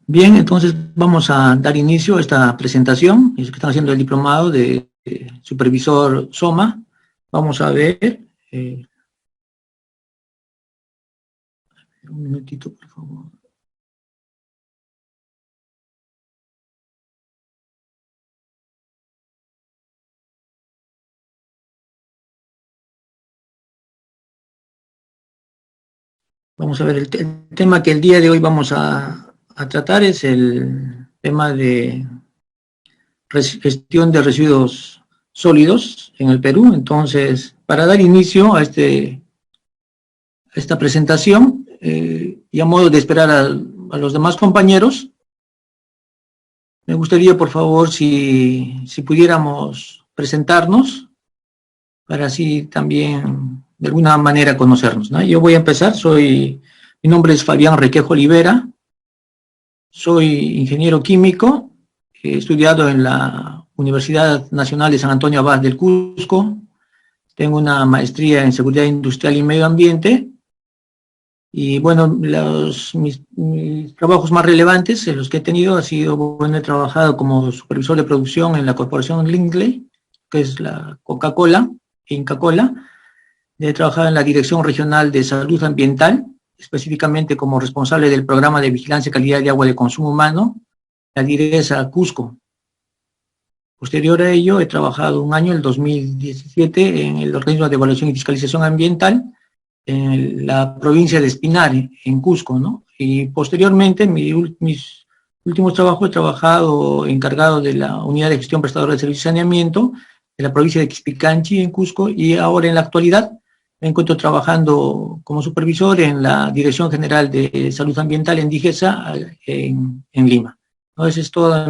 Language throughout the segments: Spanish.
Bien, entonces vamos a dar inicio a esta presentación. Es que están haciendo el diplomado de supervisor SOMA. Vamos a ver. Un minutito, por favor. Vamos a ver, el tema que el día de hoy vamos a tratar es el tema de gestión de residuos sólidos en el Perú. Entonces, para dar inicio a esta presentación, y a modo de esperar a los demás compañeros, me gustaría, por favor, si pudiéramos presentarnos para así también, de alguna manera, conocernos, ¿no? Yo voy a empezar, mi nombre es Fabián Requejo Olivera, soy ingeniero químico, he estudiado en la Universidad Nacional de San Antonio Abad del Cusco, tengo una maestría en Seguridad Industrial y Medio Ambiente, y bueno, mis trabajos más relevantes, los que he tenido, ha sido, bueno, he trabajado como supervisor de producción en la corporación Lindley, que es la Coca-Cola, Inca Cola. He trabajado en la Dirección Regional de Salud Ambiental, específicamente como responsable del programa de vigilancia y calidad de agua de consumo humano, la DIRESA Cusco. Posterior a ello, he trabajado un año, el 2017, en el organismo de evaluación y fiscalización ambiental, en la provincia de Espinar, en Cusco, ¿no? Y posteriormente, mis últimos trabajos, he trabajado encargado de la unidad de gestión prestadora de servicios de saneamiento de la provincia de Quispicanchi, en Cusco, y ahora en la actualidad me encuentro trabajando como supervisor en la Dirección General de Salud Ambiental en DIGESA, en Lima. ¿No? Ese es todos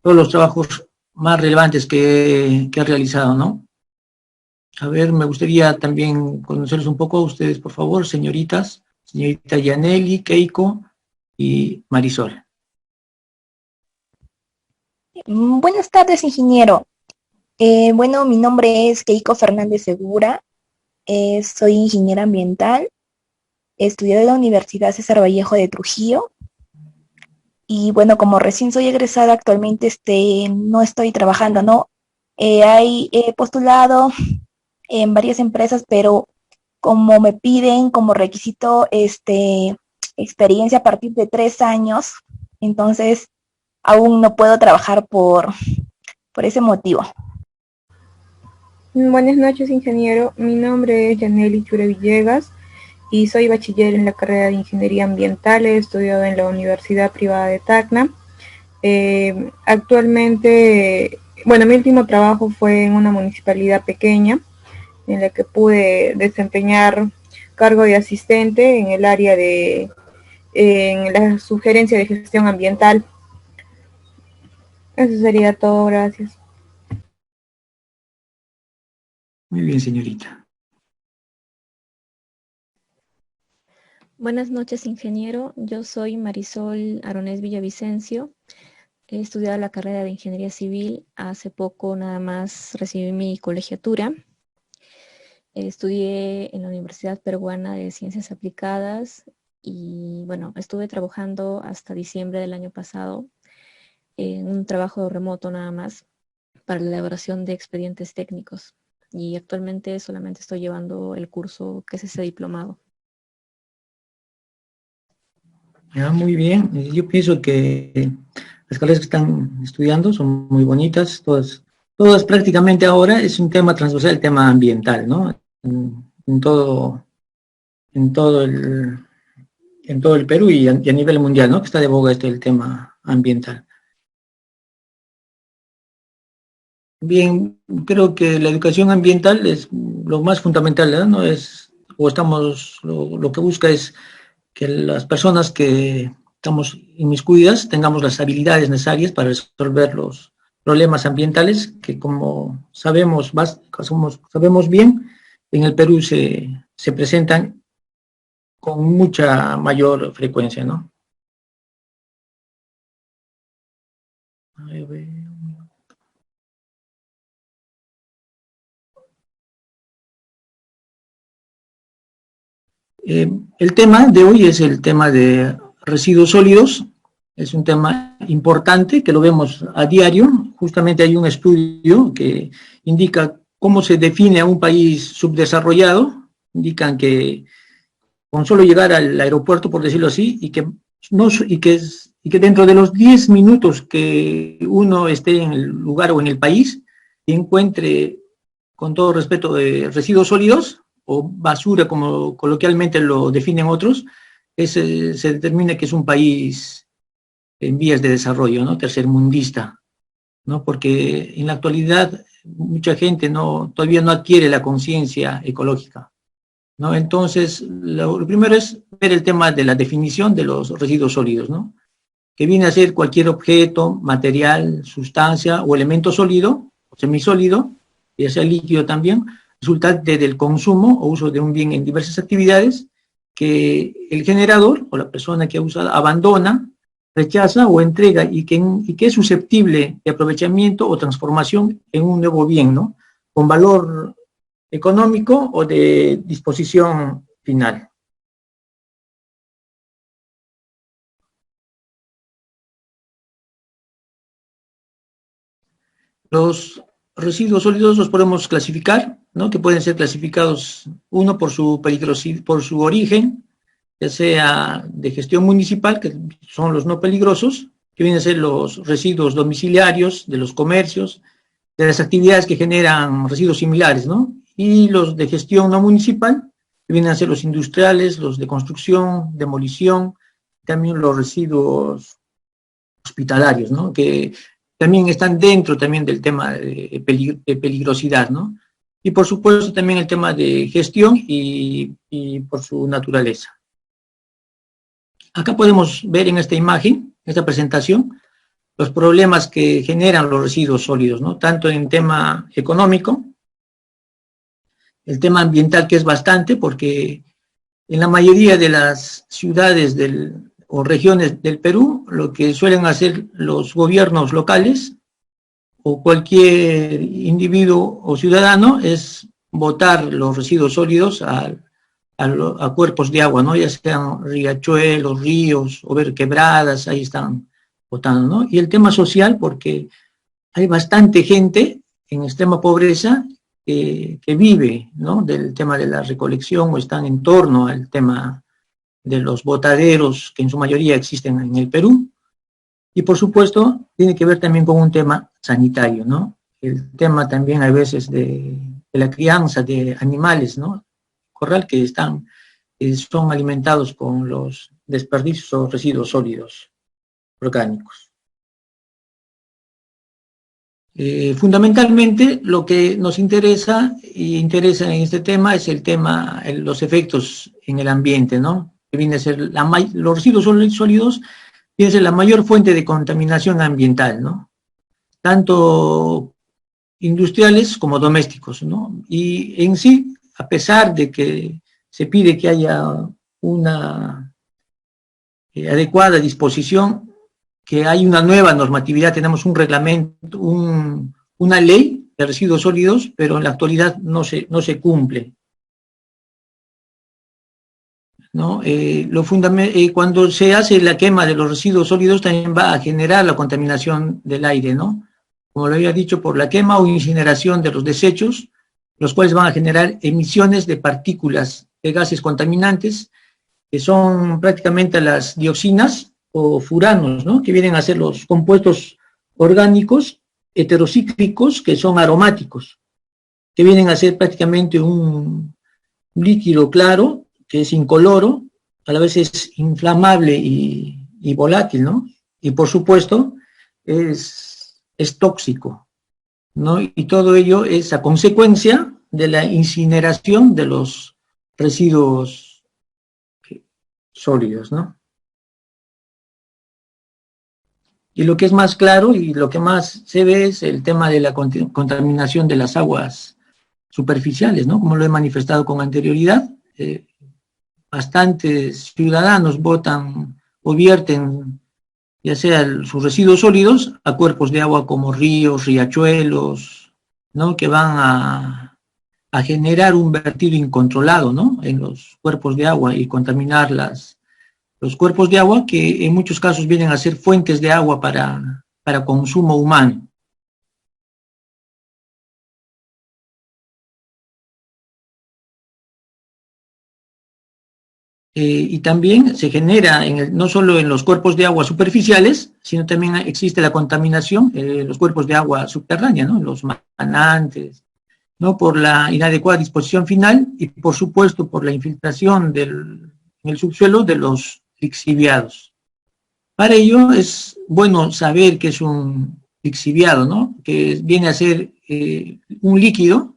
los trabajos más relevantes que he realizado, ¿no? A ver, me gustaría también conocerlos un poco a ustedes, por favor, señorita Yaneli, Keiko y Marisol. Buenas tardes, ingeniero. Bueno, mi nombre es Keiko Fernández Segura. Soy ingeniera ambiental. Estudié en la Universidad César Vallejo de Trujillo. Y bueno, como recién soy egresada, actualmente no estoy trabajando, ¿no? He postulado en varias empresas, pero como me piden como requisito experiencia a partir de 3 años, entonces aún no puedo trabajar por ese motivo. Buenas noches, ingeniero. Mi nombre es Yaneli Chure Villegas y soy bachiller en la carrera de Ingeniería Ambiental. He estudiado en la Universidad Privada de Tacna. Actualmente, bueno, mi último trabajo fue en una municipalidad pequeña en la que pude desempeñar cargo de asistente en el área en la sugerencia de gestión ambiental. Eso sería todo, gracias. Muy bien, señorita. Buenas noches, ingeniero. Yo soy Marisol Aronés Villavicencio. He estudiado la carrera de Ingeniería Civil. Hace poco nada más recibí mi colegiatura. Estudié en la Universidad Peruana de Ciencias Aplicadas y bueno, estuve trabajando hasta diciembre del año pasado en un trabajo remoto nada más para la elaboración de expedientes técnicos. Y actualmente solamente estoy llevando el curso que es ese diplomado. Ya, muy bien. Yo pienso que las carreras que están estudiando son muy bonitas, todas prácticamente ahora es un tema transversal, el tema ambiental, ¿no? En todo, en todo el, en todo el Perú y a nivel mundial, ¿no? Que está de boga el tema ambiental. Bien, creo que la educación ambiental es lo más fundamental, ¿verdad? No es, o estamos, lo que busca es que las personas que estamos inmiscuidas tengamos las habilidades necesarias para resolver los problemas ambientales que, como sabemos bien, en el Perú se presentan con mucha mayor frecuencia, ¿no? El tema de hoy es el tema de residuos sólidos es un tema importante que lo vemos a diario. Justamente hay un estudio que indica cómo se define a un país subdesarrollado. Indican que con solo llegar al aeropuerto, por decirlo así, y que dentro de los 10 minutos que uno esté en el lugar o en el país y encuentre, con todo respeto, residuos sólidos o basura, como coloquialmente lo definen otros, se determina que es un país en vías de desarrollo, ¿no? Tercermundista, ¿no? Porque en la actualidad mucha gente todavía no adquiere la conciencia ecológica, ¿no? Entonces, lo primero es ver el tema de la definición de los residuos sólidos, ¿no? Que viene a ser cualquier objeto, material, sustancia o elemento sólido, o semisólido, ya sea líquido también, resultante del consumo o uso de un bien en diversas actividades que el generador o la persona que ha usado abandona, rechaza o entrega y que es susceptible de aprovechamiento o transformación en un nuevo bien, ¿no? Con valor económico o de disposición final. Los residuos sólidos los podemos clasificar, ¿no? Que pueden ser clasificados, uno, por su origen, ya sea de gestión municipal, que son los no peligrosos, que vienen a ser los residuos domiciliarios de los comercios, de las actividades que generan residuos similares, ¿no? Y los de gestión no municipal, que vienen a ser los industriales, los de construcción, demolición, también los residuos hospitalarios, ¿no? Que también están dentro también del tema de peligrosidad, ¿no? Y por supuesto también el tema de gestión y por su naturaleza. Acá podemos ver en esta imagen, esta presentación, los problemas que generan los residuos sólidos, ¿no? Tanto en tema económico, el tema ambiental, que es bastante, porque en la mayoría de las ciudades o regiones del Perú, lo que suelen hacer los gobiernos locales o cualquier individuo o ciudadano es botar los residuos sólidos a cuerpos de agua, ¿no? Ya sean riachuelos, ríos o ver quebradas, ahí están botando, ¿no? Y el tema social, porque hay bastante gente en extrema pobreza que vive, ¿no? Del tema de la recolección o están en torno al tema de los botaderos que en su mayoría existen en el Perú. Y por supuesto, tiene que ver también con un tema sanitario, ¿no? El tema también a veces de la crianza de animales, ¿no? Corral que son alimentados con los desperdicios o residuos sólidos orgánicos. Fundamentalmente lo que nos interesa en este tema es los efectos en el ambiente, ¿no? Que viene a ser los residuos sólidos viene a ser la mayor fuente de contaminación ambiental, ¿no? Tanto industriales como domésticos, ¿no? Y en sí, a pesar de que se pide que haya una adecuada disposición, que hay una nueva normatividad, tenemos un reglamento, una ley de residuos sólidos, pero en la actualidad no se cumple, ¿no? Cuando se hace la quema de los residuos sólidos también va a generar la contaminación del aire, ¿no? Como lo había dicho, por la quema o incineración de los desechos, los cuales van a generar emisiones de partículas de gases contaminantes, que son prácticamente las dioxinas o furanos, ¿no? Que vienen a ser los compuestos orgánicos heterocíclicos que son aromáticos, que vienen a ser prácticamente un líquido claro, que es incoloro, a la vez es inflamable y volátil, ¿no? Y por supuesto es tóxico, ¿no? Y todo ello es a consecuencia de la incineración de los residuos sólidos, ¿no? Y lo que es más claro y lo que más se ve es el tema de la contaminación de las aguas superficiales, ¿no? Como lo he manifestado con anterioridad, bastantes ciudadanos botan o vierten ya sea sus residuos sólidos a cuerpos de agua como ríos, riachuelos, ¿no? Que van a generar un vertido incontrolado, ¿no? En los cuerpos de agua y contaminar las los cuerpos de agua que en muchos casos vienen a ser fuentes de agua para consumo humano. Y también se genera, no solo en los cuerpos de agua superficiales, sino también existe la contaminación en los cuerpos de agua subterránea, ¿no? Los manantes, ¿no? Por la inadecuada disposición final y, por supuesto, por la infiltración en el subsuelo de los lixiviados. Para ello es bueno saber qué es un lixiviado, ¿no? Que viene a ser un líquido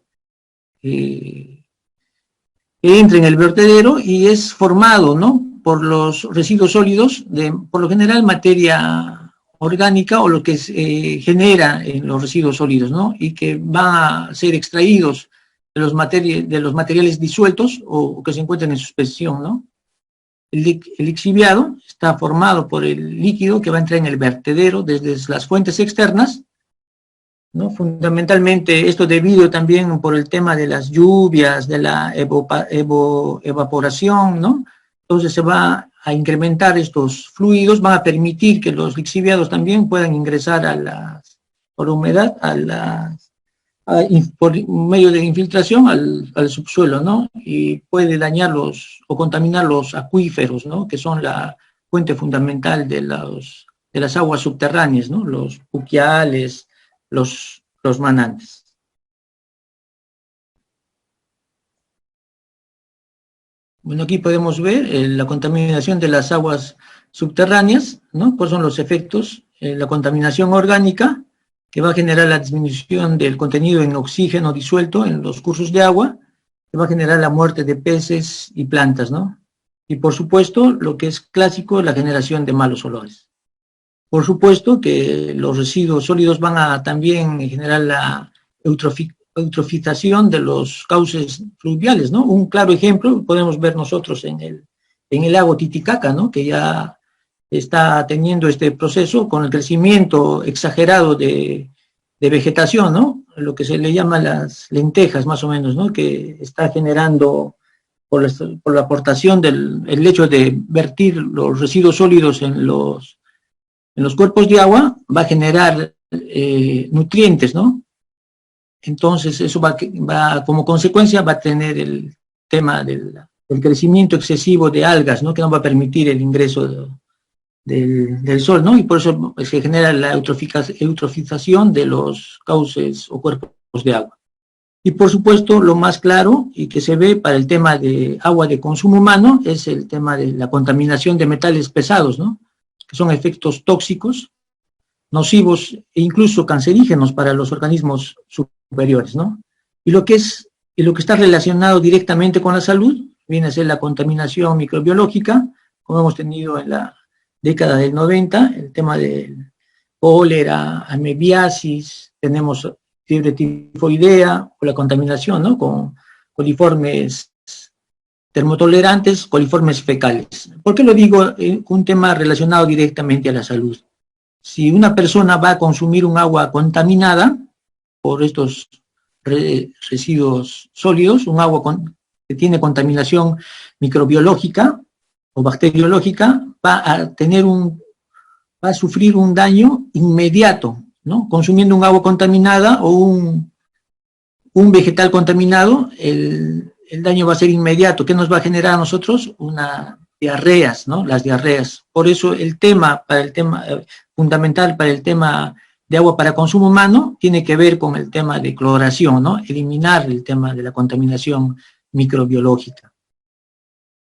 que entra en el vertedero y es formado, ¿no?, por los residuos sólidos, por lo general materia orgánica o lo que se genera en los residuos sólidos, ¿no?, y que van a ser extraídos de los materiales disueltos o que se encuentran en suspensión, ¿no? El lixiviado está formado por el líquido que va a entrar en el vertedero desde las fuentes externas, ¿no? Fundamentalmente esto debido también por el tema de las lluvias, de la evaporación, ¿no? Entonces se va a incrementar estos fluidos, van a permitir que los lixiviados también puedan ingresar por humedad, por medio de infiltración al subsuelo, ¿no? Y puede dañarlos o contaminar los acuíferos, ¿no?, que son la fuente fundamental de las aguas subterráneas, ¿no?, los pluviales, los manantes. Bueno, aquí podemos ver la contaminación de las aguas subterráneas, ¿no? ¿Cuáles son los efectos? La contaminación orgánica, que va a generar la disminución del contenido en oxígeno disuelto en los cursos de agua, que va a generar la muerte de peces y plantas, ¿no? Y por supuesto, lo que es clásico, la generación de malos olores. Por supuesto que los residuos sólidos van a también generar la eutrofización de los cauces fluviales, ¿no? Un claro ejemplo podemos ver nosotros en el lago Titicaca, ¿no?, que ya está teniendo este proceso con el crecimiento exagerado de vegetación, ¿no?, lo que se le llama las lentejas, más o menos, ¿no?, que está generando por la aportación el hecho de vertir los residuos sólidos en los cuerpos de agua, va a generar nutrientes, ¿no? Entonces eso como consecuencia va a tener el tema del crecimiento excesivo de algas, ¿no?, que no va a permitir el ingreso del sol, ¿no? Y por eso se genera la eutrofización de los cauces o cuerpos de agua. Y por supuesto, lo más claro y que se ve para el tema de agua de consumo humano es el tema de la contaminación de metales pesados, ¿no?, que son efectos tóxicos, nocivos e incluso cancerígenos para los organismos superiores, ¿no? Y lo que está relacionado directamente con la salud viene a ser la contaminación microbiológica, como hemos tenido en la década del 90, el tema de cólera, amebiasis, tenemos fiebre tifoidea o la contaminación, ¿no?, con coliformes termotolerantes, coliformes fecales. ¿Por qué lo digo? Un tema relacionado directamente a la salud. Si una persona va a consumir un agua contaminada por estos residuos sólidos, un agua que tiene contaminación microbiológica o bacteriológica, va a sufrir un daño inmediato, ¿no? Consumiendo un agua contaminada o un vegetal contaminado, el daño va a ser inmediato. ¿Qué nos va a generar a nosotros? Diarreas, ¿no? Las diarreas. Por eso el tema fundamental para el tema de agua para consumo humano tiene que ver con el tema de cloración, ¿no? Eliminar el tema de la contaminación microbiológica,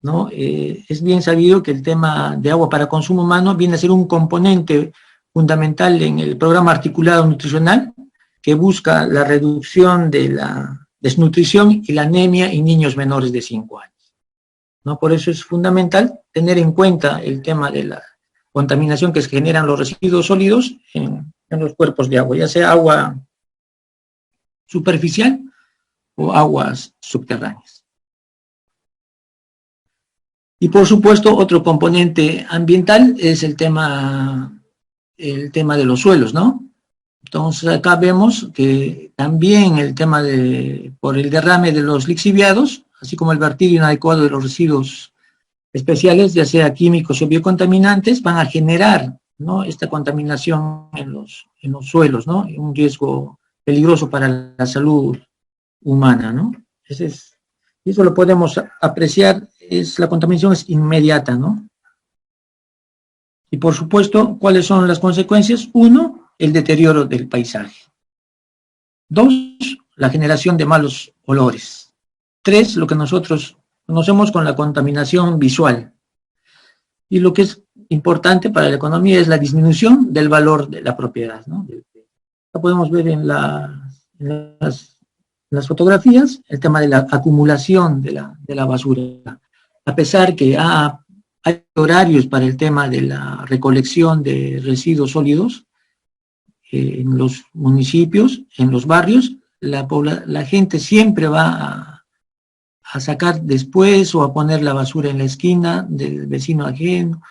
¿no? Es bien sabido que el tema de agua para consumo humano viene a ser un componente fundamental en el programa articulado nutricional que busca la reducción de la desnutrición y la anemia en niños menores de 5 años, ¿no? Por eso es fundamental tener en cuenta el tema de la contaminación que se generan los residuos sólidos en los cuerpos de agua, ya sea agua superficial o aguas subterráneas. Y por supuesto, otro componente ambiental es el tema de los suelos, ¿no? Entonces acá vemos que también el tema por el derrame de los lixiviados, así como el vertido inadecuado de los residuos especiales, ya sea químicos o biocontaminantes, van a generar, ¿no?, esta contaminación en los suelos, ¿no?, un riesgo peligroso para la salud humana, ¿no? Eso lo podemos apreciar, la contaminación es inmediata, ¿no? Y por supuesto, ¿cuáles son las consecuencias? Uno, el deterioro del paisaje. Dos, la generación de malos olores. Tres, lo que nosotros conocemos con la contaminación visual. Y lo que es importante para la economía es la disminución del valor de la propiedad, ¿no? Lo podemos ver en las fotografías, el tema de la acumulación de la basura. A pesar que hay horarios para el tema de la recolección de residuos sólidos, en los municipios, en los barrios, la gente siempre va a sacar después o a poner la basura en la esquina del vecino ajeno,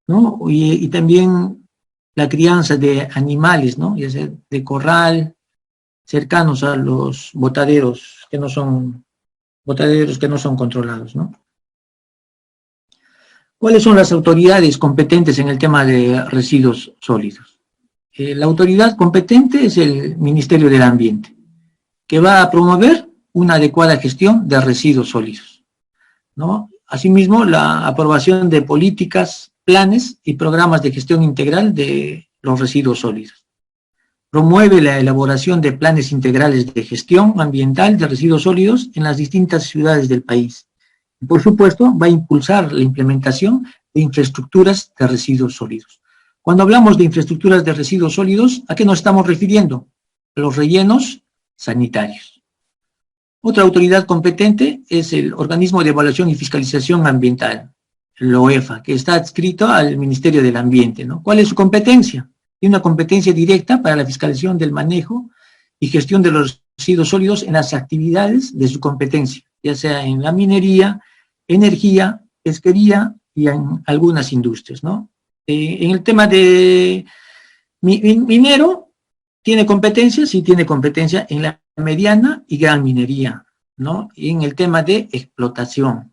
¿no? Y también la crianza de animales, ¿no?, ya sea de corral, cercanos a los botaderos que no son controlados, ¿no? ¿Cuáles son las autoridades competentes en el tema de residuos sólidos? La autoridad competente es el Ministerio del Ambiente, que va a promover una adecuada gestión de residuos sólidos, ¿no? Asimismo, la aprobación de políticas, planes y programas de gestión integral de los residuos sólidos. Promueve la elaboración de planes integrales de gestión ambiental de residuos sólidos en las distintas ciudades del país. Y por supuesto, va a impulsar la implementación de infraestructuras de residuos sólidos. Cuando hablamos de infraestructuras de residuos sólidos, ¿a qué nos estamos refiriendo? Los rellenos sanitarios. Otra autoridad competente es el Organismo de Evaluación y Fiscalización Ambiental, el OEFA, que está adscrito al Ministerio del Ambiente, ¿no? ¿Cuál es su competencia? Tiene una competencia directa para la fiscalización del manejo y gestión de los residuos sólidos en las actividades de su competencia, ya sea en la minería, energía, pesquería y en algunas industrias, ¿no? En el tema de minero, tiene competencia, sí tiene competencia en la mediana y gran minería, ¿no? Y en el tema de exploración,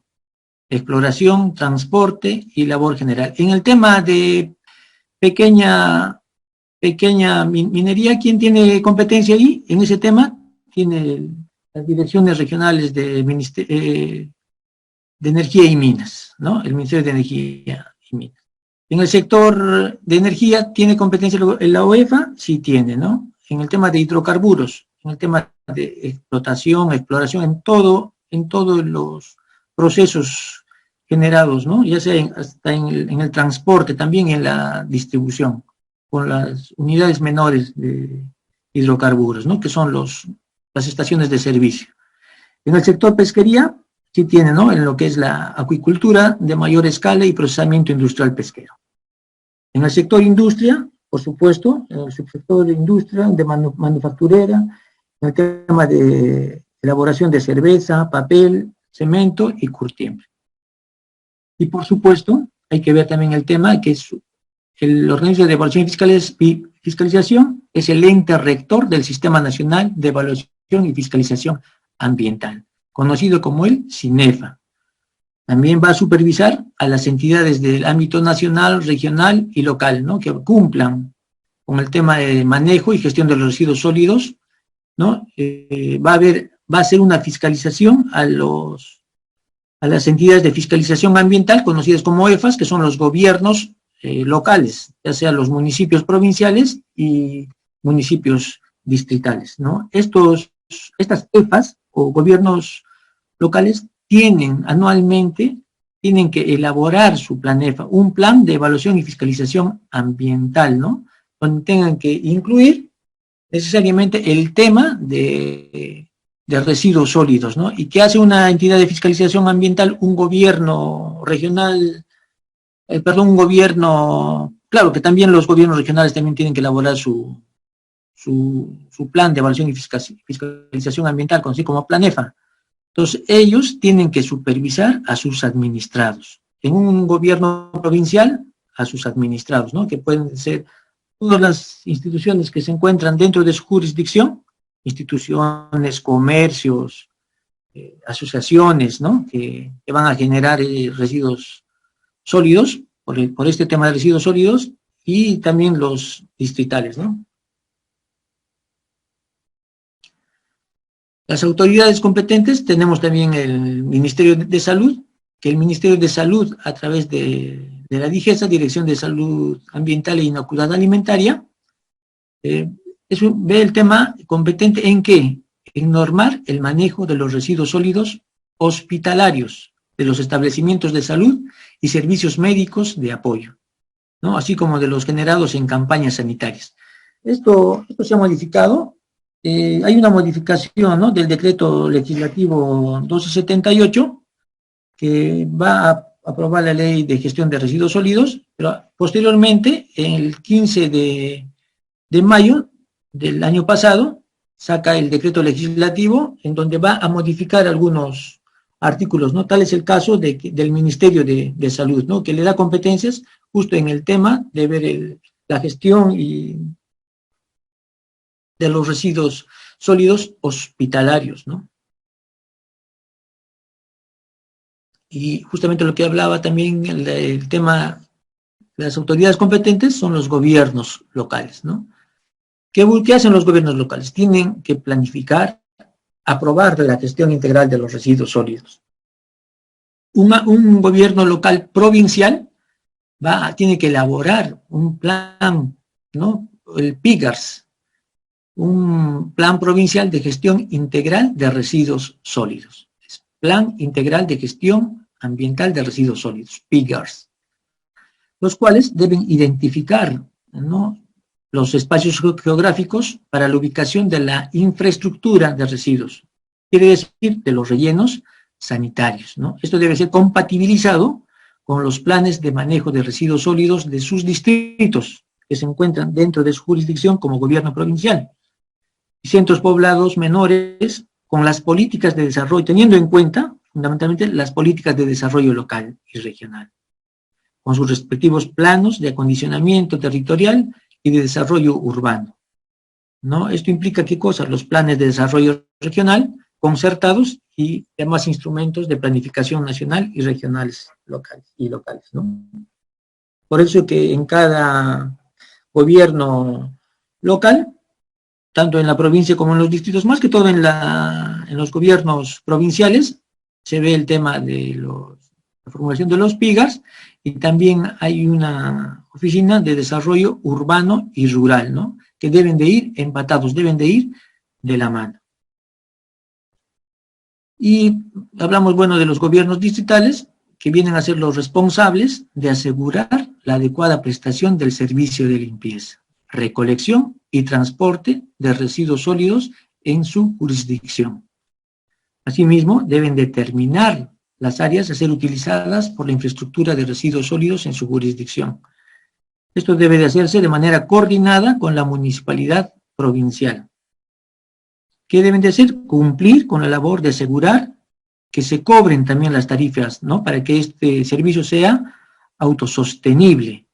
transporte y labor general. En el tema de pequeña minería, ¿quién tiene competencia ahí? En ese tema tiene las direcciones regionales de Energía y Minas, ¿no? El Ministerio de Energía y Minas. En el sector de energía, ¿tiene competencia la OEFA? Sí tiene, ¿no? En el tema de hidrocarburos, en el tema de exploración, en todos los procesos generados, ¿no? Ya sea hasta en el transporte, también en la distribución, con las unidades menores de hidrocarburos, ¿no?, que son las estaciones de servicio. En el sector pesquería, sí tiene, ¿no?, en lo que es la acuicultura de mayor escala y procesamiento industrial pesquero. En el sector industria, por supuesto, en el subsector de industria, de manufacturera, en el tema de elaboración de cerveza, papel, cemento y curtiembre. Y por supuesto, hay que ver también el tema que es el organismo de evaluación y fiscalización es el ente rector del Sistema Nacional de Evaluación y Fiscalización Ambiental, conocido como el CINEFA. También va a supervisar a las entidades del ámbito nacional, regional y local, ¿no?, que cumplan con el tema de manejo y gestión de los residuos sólidos, ¿no? Va a hacer una fiscalización a las entidades de fiscalización ambiental, conocidas como EFAS, que son los gobiernos locales, ya sea los municipios provinciales y municipios distritales, ¿no? Estas EFAS o gobiernos locales anualmente tienen que elaborar su plan EFA, un plan de evaluación y fiscalización ambiental, ¿no?, donde tengan que incluir necesariamente el tema de residuos sólidos, ¿no? ¿Y qué hace una entidad de fiscalización ambiental? Un gobierno regional, claro que también los gobiernos regionales también tienen que elaborar su plan de evaluación y fiscalización ambiental, conocido como plan EFA. Entonces, ellos tienen que supervisar a sus administrados. En un gobierno provincial, a sus administrados, ¿no?, que pueden ser todas las instituciones que se encuentran dentro de su jurisdicción, instituciones, comercios, asociaciones, ¿no?, que van a generar residuos sólidos, por este tema de residuos sólidos, y también los distritales, ¿no? Las autoridades competentes, tenemos también el Ministerio de Salud, que el Ministerio de Salud, a través de la DIGESA, Dirección de Salud Ambiental e Inocuidad Alimentaria, ve el tema competente en qué, en normar el manejo de los residuos sólidos hospitalarios de los establecimientos de salud y servicios médicos de apoyo, ¿no? Así como de los generados en campañas sanitarias. Esto se ha modificado. Hay una modificación, ¿no?, del decreto legislativo 1278, que va a aprobar la ley de gestión de residuos sólidos, pero posteriormente, el 15 de mayo del año pasado, saca el decreto legislativo en donde va a modificar algunos artículos, ¿no? Tal es el caso del Ministerio de Salud, ¿no?, que le da competencias justo en el tema de ver la gestión de los residuos sólidos hospitalarios, ¿no? Y justamente lo que hablaba también el tema de las autoridades competentes son los gobiernos locales, ¿no? ¿Qué hacen los gobiernos locales? Tienen que planificar, aprobar la gestión integral de los residuos sólidos. Un gobierno local provincial tiene que elaborar un plan, ¿no?, el PIGARS, un plan provincial de gestión integral de residuos sólidos. Es Plan Integral de Gestión Ambiental de Residuos Sólidos, PIGARS, los cuales deben identificar, ¿no?, los espacios geográficos para la ubicación de la infraestructura de residuos, quiere decir de los rellenos sanitarios, ¿no? Esto debe ser compatibilizado con los planes de manejo de residuos sólidos de sus distritos, que se encuentran dentro de su jurisdicción como gobierno provincial, y centros poblados menores, con las políticas de desarrollo, teniendo en cuenta fundamentalmente las políticas de desarrollo local y regional, con sus respectivos planos de acondicionamiento territorial y de desarrollo urbano, ¿no? Esto implica, ¿qué cosa? Los planes de desarrollo regional concertados y demás instrumentos de planificación nacional y regionales, locales, ¿no? Por eso que en cada gobierno local, tanto en la provincia como en los distritos, más que todo en los gobiernos provinciales, se ve el tema de la formulación de los PIGARS, y también hay una oficina de desarrollo urbano y rural, ¿no?, que deben de ir empatados, deben de ir de la mano. Y hablamos, bueno, de los gobiernos distritales, que vienen a ser los responsables de asegurar la adecuada prestación del servicio de limpieza, recolección y transporte de residuos sólidos en su jurisdicción. Asimismo, deben determinar las áreas a ser utilizadas por la infraestructura de residuos sólidos en su jurisdicción. Esto debe de hacerse de manera coordinada con la municipalidad provincial. ¿Qué deben de hacer? Cumplir con la labor de asegurar que se cobren también las tarifas, ¿no?, para que este servicio sea autosostenible,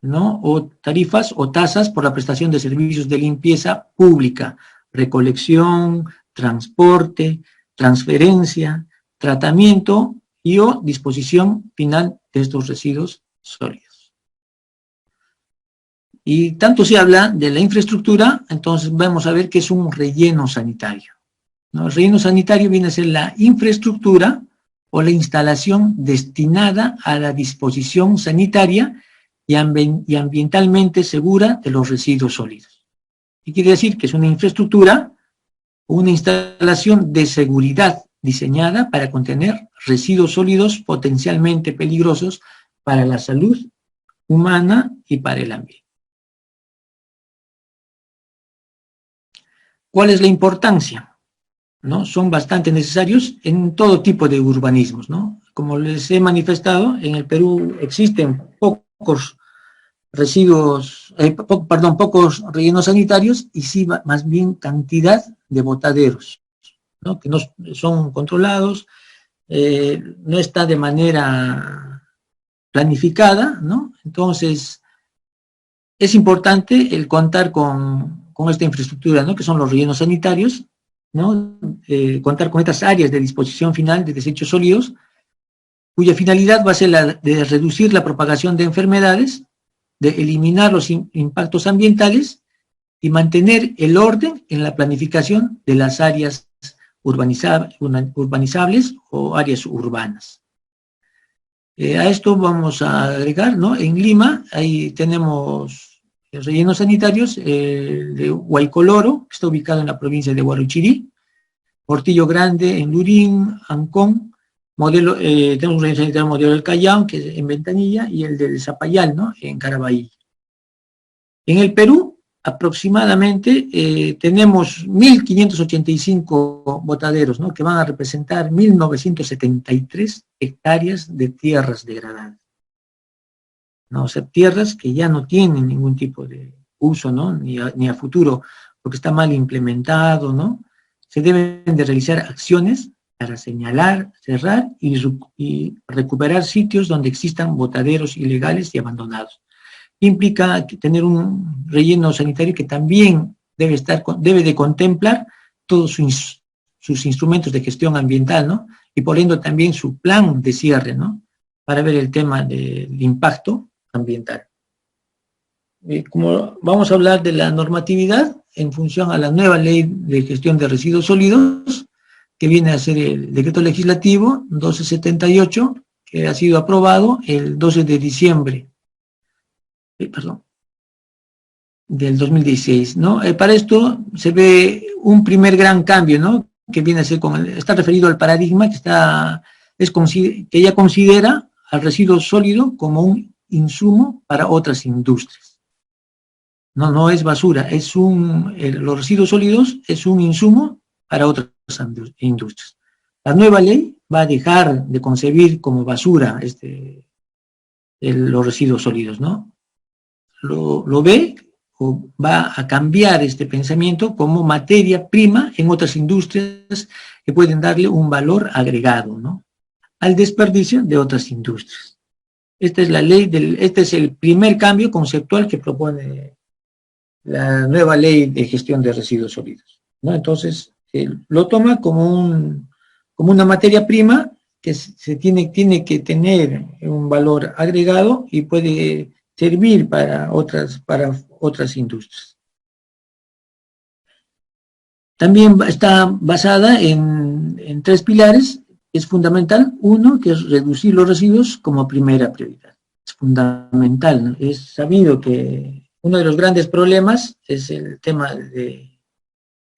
¿no?, o tarifas o tasas por la prestación de servicios de limpieza pública, recolección, transporte, transferencia, tratamiento y o disposición final de estos residuos sólidos. Y tanto se habla de la infraestructura, entonces vamos a ver qué es un relleno sanitario, ¿no? El relleno sanitario viene a ser la infraestructura o la instalación destinada a la disposición sanitaria y ambientalmente segura de los residuos sólidos. ¿Qué quiere decir? Que es una infraestructura o una instalación de seguridad diseñada para contener residuos sólidos potencialmente peligrosos para la salud humana y para el ambiente. ¿Cuál es la importancia? ¿No? Son bastante necesarios en todo tipo de urbanismos, ¿no? Como les he manifestado, en el Perú existen pocos pocos rellenos sanitarios, y sí más bien cantidad de botaderos, ¿no?, que no son controlados, no está de manera planificada, ¿no? Entonces, es importante el contar con esta infraestructura, ¿no?, que son los rellenos sanitarios, ¿no?, contar con estas áreas de disposición final de desechos sólidos, cuya finalidad va a ser la de reducir la propagación de enfermedades, de eliminar los impactos ambientales y mantener el orden en la planificación de las áreas urbanizables o áreas urbanas. A esto vamos a agregar, ¿no? En Lima, ahí tenemos rellenos sanitarios de Huaycoloro, que está ubicado en la provincia de Huarochirí, Portillo Grande en Lurín, Ancón, tenemos un relleno sanitario modelo del Callao, que es en Ventanilla, y el del Zapayal, ¿no? En Caraballo. En el Perú, aproximadamente tenemos 1.585 botaderos, ¿no? Que van a representar 1.973 hectáreas de tierras degradadas, ¿no? O sea, tierras que ya no tienen ningún tipo de uso, ¿no? Ni a futuro, porque está mal implementado, ¿no? Se deben de realizar acciones para señalar, cerrar y recuperar sitios donde existan botaderos ilegales y abandonados. Implica tener un relleno sanitario que también debe de contemplar todos sus instrumentos de gestión ambiental, ¿no? Y por ende también su plan de cierre, ¿no? Para ver el tema del impacto ambiental. Como vamos a hablar de la normatividad en función a la nueva ley de gestión de residuos sólidos, que viene a ser el decreto legislativo 1278, que ha sido aprobado el 12 de diciembre del 2016, ¿no? Para esto se ve un primer gran cambio, ¿no? Que viene a ser está referido al paradigma que que ya considera al residuo sólido como un insumo para otras industrias. No es basura, los residuos sólidos es un insumo para otras industrias. La nueva ley va a dejar de concebir como basura los residuos sólidos, ¿no? Lo ve o va a cambiar este pensamiento como materia prima en otras industrias que pueden darle un valor agregado, ¿no? Al desperdicio de otras industrias. Esta es la ley este es el primer cambio conceptual que propone la nueva ley de gestión de residuos sólidos, ¿no? Entonces, lo toma como una materia prima que tiene que tener un valor agregado y puede servir para otras industrias. También está basada en 3 pilares. Es fundamental, uno, que es reducir los residuos como primera prioridad. Es fundamental, ¿no? Es sabido que uno de los grandes problemas es el tema de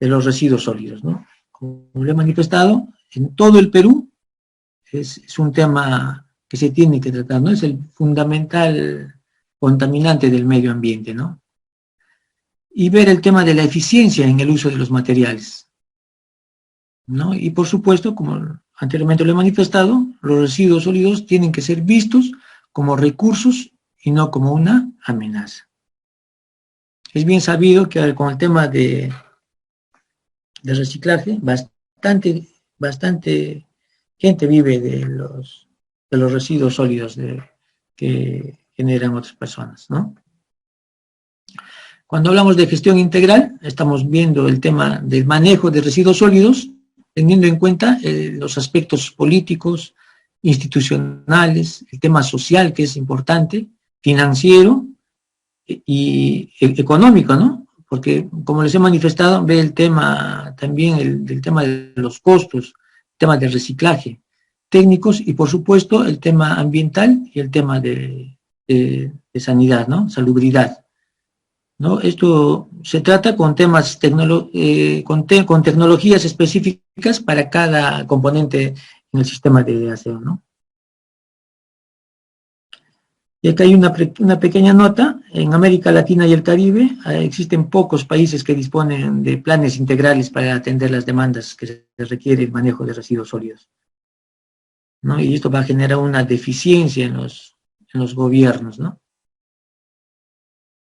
los residuos sólidos, ¿no? Como lo he manifestado, en todo el Perú es un tema que se tiene que tratar, ¿no? Es el fundamental contaminante del medio ambiente, ¿no? Y ver el tema de la eficiencia en el uso de los materiales, ¿no? Y por supuesto, como anteriormente lo he manifestado, los residuos sólidos tienen que ser vistos como recursos y no como una amenaza. Es bien sabido que con el tema de reciclaje, bastante gente vive de los residuos sólidos que generan otras personas, ¿no? Cuando hablamos de gestión integral, estamos viendo el tema del manejo de residuos sólidos, teniendo en cuenta los aspectos políticos, institucionales, el tema social, que es importante, financiero y económico, ¿no? Porque, como les he manifestado, ve el tema también del tema de los costos, el tema del reciclaje, técnicos y, por supuesto, el tema ambiental y el tema de sanidad, ¿no? Salubridad, ¿no? Esto se trata con temas con tecnologías específicas para cada componente en el sistema de aseo, ¿no? Y acá hay una pequeña nota. En América Latina y el Caribe existen pocos países que disponen de planes integrales para atender las demandas que se requiere el manejo de residuos sólidos, ¿no? Y esto va a generar una deficiencia en los gobiernos, ¿no?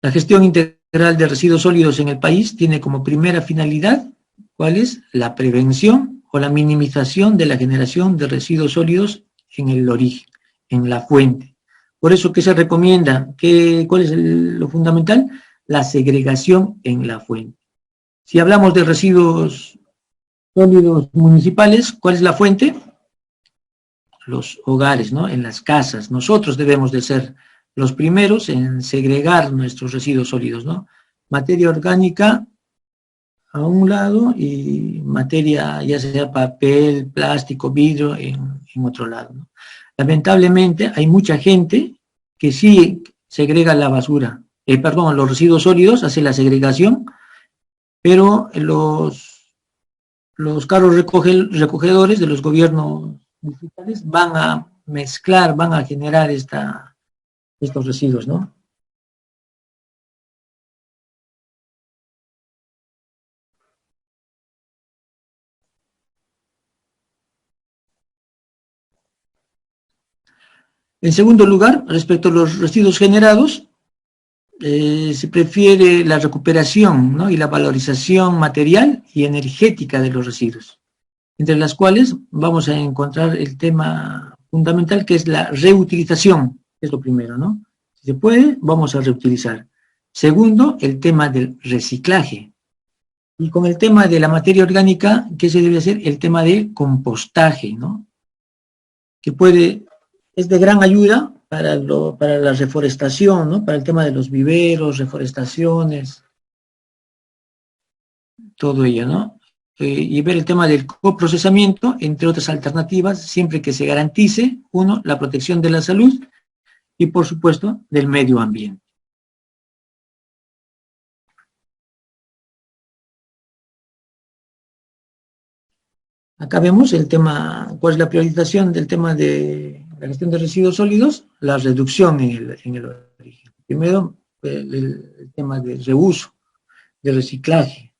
La gestión integral de residuos sólidos en el país tiene como primera finalidad, ¿cuál es? La prevención o la minimización de la generación de residuos sólidos en el origen, en la fuente. Por eso, ¿qué se recomienda? ¿Cuál es lo fundamental? La segregación en la fuente. Si hablamos de residuos sólidos municipales, ¿cuál es la fuente? los hogares, ¿no? En las casas. Nosotros debemos de ser los primeros en segregar nuestros residuos sólidos, ¿no? Materia orgánica a un lado y materia, ya sea papel, plástico, vidrio, en otro lado, ¿no? Lamentablemente hay mucha gente que sí segrega la basura, los residuos sólidos, hace la segregación, pero los carros recogedores de los gobiernos municipales van a mezclar, van a generar estos residuos, ¿no? En segundo lugar, respecto a los residuos generados, se prefiere la recuperación, ¿no? Y la valorización material y energética de los residuos, entre las cuales vamos a encontrar el tema fundamental que es la reutilización, es lo primero, ¿no? Si se puede, vamos a reutilizar. Segundo, el tema del reciclaje. Y con el tema de la materia orgánica, ¿qué se debe hacer? El tema del compostaje, ¿no? Que es de gran ayuda para la reforestación, ¿no? Para el tema de los viveros, reforestaciones, todo ello, ¿no? Y ver el tema del coprocesamiento, entre otras alternativas, siempre que se garantice, uno, la protección de la salud y, por supuesto, del medio ambiente. Acá vemos el tema, cuál es la priorización del tema de la gestión de residuos sólidos, la reducción en el origen. Primero, el tema del reuso, del reciclaje,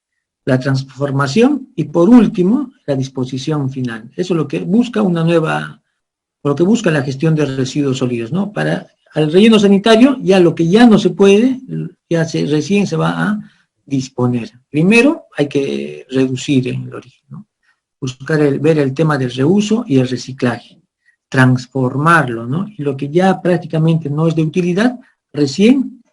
la transformación y por último, la disposición final. Eso es lo que busca lo que busca la gestión de residuos sólidos, ¿no? Para al relleno sanitario, ya lo que ya no se puede, recién se va a disponer. Primero, hay que reducir en el origen, ¿no? Buscar ver el tema del reuso y el reciclaje, transformarlo, ¿no? Y lo que ya prácticamente no es de utilidad, recién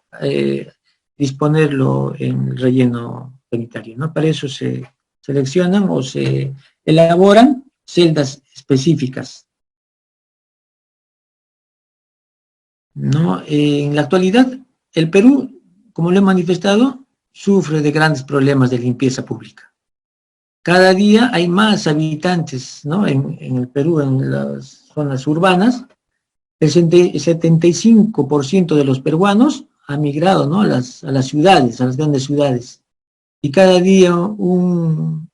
disponerlo en el relleno sanitario, ¿no? Para eso se seleccionan o se elaboran celdas específicas, ¿no? En la actualidad, el Perú, como lo he manifestado, sufre de grandes problemas de limpieza pública. Cada día hay más habitantes, ¿no? En el Perú, en las zonas urbanas, el 75% de los peruanos ha migrado, ¿no? a las ciudades, a las grandes ciudades. Y cada día un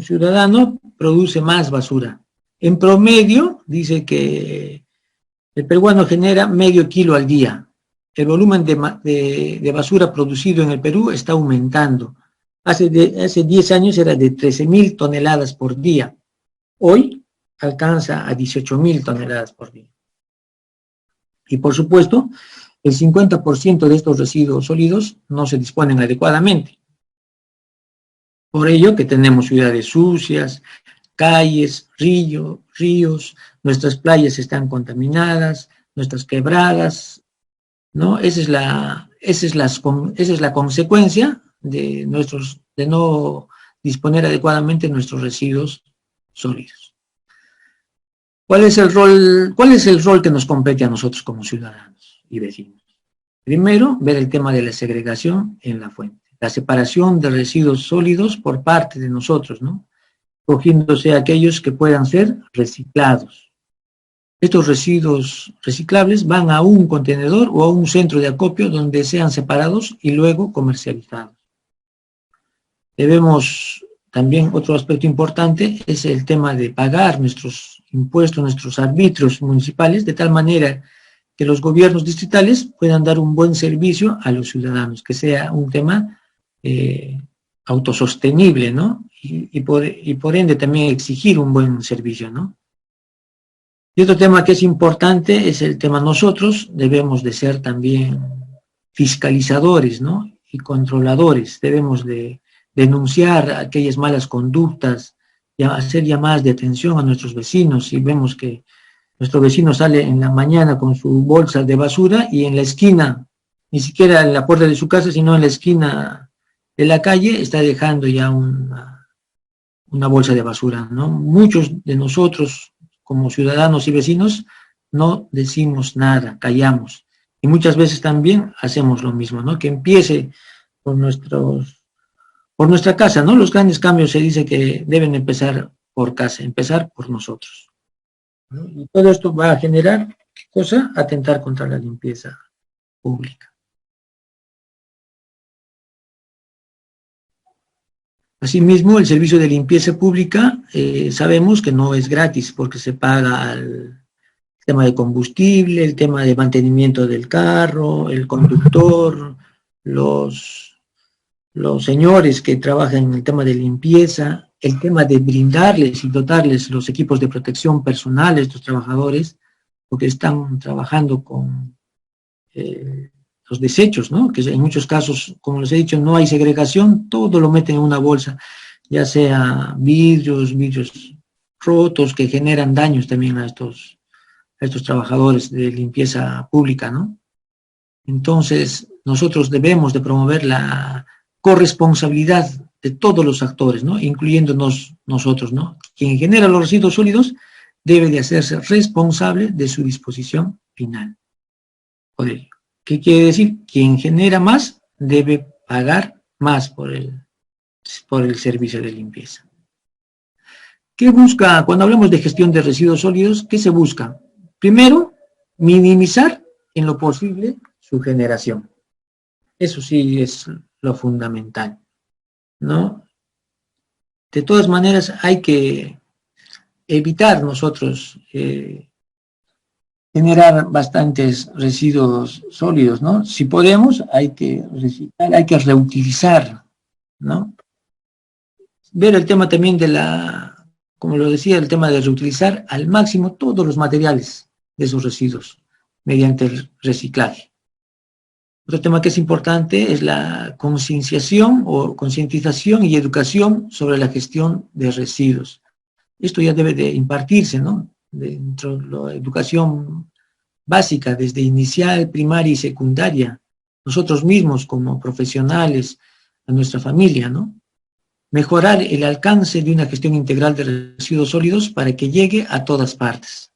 ciudadano produce más basura. En promedio, dice que el peruano genera medio kilo al día. El volumen de basura producido en el Perú está aumentando. Hace 10 años era de 13.000 toneladas por día. Hoy alcanza a 18.000 toneladas por día. Y por supuesto, el 50% de estos residuos sólidos no se disponen adecuadamente. Por ello que tenemos ciudades sucias, calles, ríos, nuestras playas están contaminadas, nuestras quebradas, ¿no? Esa es la consecuencia de no disponer adecuadamente nuestros residuos sólidos. ¿Cuál es el rol que nos compete a nosotros como ciudadanos y vecinos? Primero, ver el tema de la segregación en la fuente, la separación de residuos sólidos por parte de nosotros, ¿no? Cogiéndose aquellos que puedan ser reciclados. Estos residuos reciclables van a un contenedor o a un centro de acopio donde sean separados y luego comercializados. Debemos también, otro aspecto importante es el tema de pagar nuestros impuestos, nuestros arbitrios municipales, de tal manera que los gobiernos distritales puedan dar un buen servicio a los ciudadanos, que sea un tema autosostenible, ¿no? Y por ende también exigir un buen servicio, ¿no? Y otro tema que es importante es el tema, nosotros debemos de ser también fiscalizadores, ¿no? Y controladores, debemos de denunciar aquellas malas conductas, hacer llamadas de atención a nuestros vecinos. Si vemos que nuestro vecino sale en la mañana con su bolsa de basura y en la esquina, ni siquiera en la puerta de su casa, sino en la esquina de la calle, está dejando ya una bolsa de basura, ¿no? Muchos de nosotros como ciudadanos y vecinos, no decimos nada, callamos. Y muchas veces también hacemos lo mismo, ¿no? Que empiece por nuestra casa, ¿no? Los grandes cambios se dice que deben empezar por casa, empezar por nosotros, ¿no? Y todo esto va a generar, ¿qué cosa? Atentar contra la limpieza pública. Asimismo, el servicio de limpieza pública sabemos que no es gratis porque se paga el tema de combustible, el tema de mantenimiento del carro, el conductor, los señores que trabajan en el tema de limpieza, el tema de brindarles y dotarles los equipos de protección personal a estos trabajadores, porque están trabajando con los desechos, ¿no? Que en muchos casos, como les he dicho, no hay segregación, todo lo meten en una bolsa, ya sea vidrios rotos que generan daños también a estos trabajadores de limpieza pública, ¿no? Entonces, nosotros debemos de promover la corresponsabilidad de todos los actores, ¿no? Incluyéndonos nosotros, ¿no? Quien genera los residuos sólidos debe de hacerse responsable de su disposición final. Por ello, ¿qué quiere decir? Quien genera más debe pagar más por el servicio de limpieza. ¿Qué busca cuando hablamos de gestión de residuos sólidos? ¿Qué se busca? Primero, minimizar en lo posible su generación. Eso sí es lo fundamental, ¿no? De todas maneras, hay que evitar nosotros generar bastantes residuos sólidos, ¿no? Si podemos, hay que reciclar, hay que reutilizar, ¿no? Ver el tema también como lo decía, el tema de reutilizar al máximo todos los materiales de esos residuos mediante el reciclaje. Otro tema que es importante es la concienciación o concientización y educación sobre la gestión de residuos. Esto ya debe de impartirse, ¿no? Dentro de la educación básica, desde inicial, primaria y secundaria, nosotros mismos como profesionales, a nuestra familia, ¿no? Mejorar el alcance de una gestión integral de residuos sólidos para que llegue a todas partes.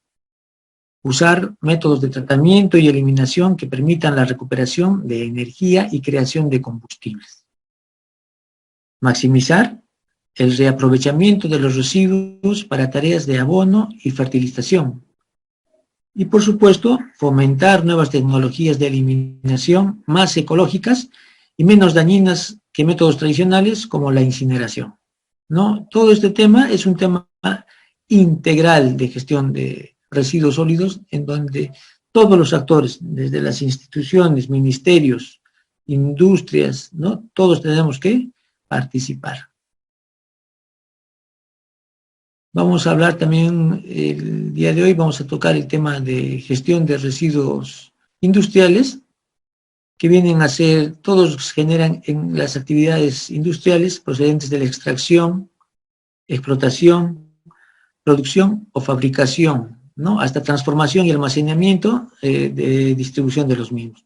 Usar métodos de tratamiento y eliminación que permitan la recuperación de energía y creación de combustibles. Maximizar el reaprovechamiento de los residuos para tareas de abono y fertilización. Y por supuesto, fomentar nuevas tecnologías de eliminación más ecológicas y menos dañinas que métodos tradicionales como la incineración, ¿no? Todo este tema es un tema integral de gestión de residuos sólidos en donde todos los actores, desde las instituciones, ministerios, industrias, ¿no? Todos tenemos que participar. Vamos a hablar también el día de hoy, vamos a tocar el tema de gestión de residuos industriales, que vienen a ser, todos generan en las actividades industriales procedentes de la extracción, explotación, producción o fabricación, ¿no? Hasta transformación y almacenamiento de distribución de los mismos.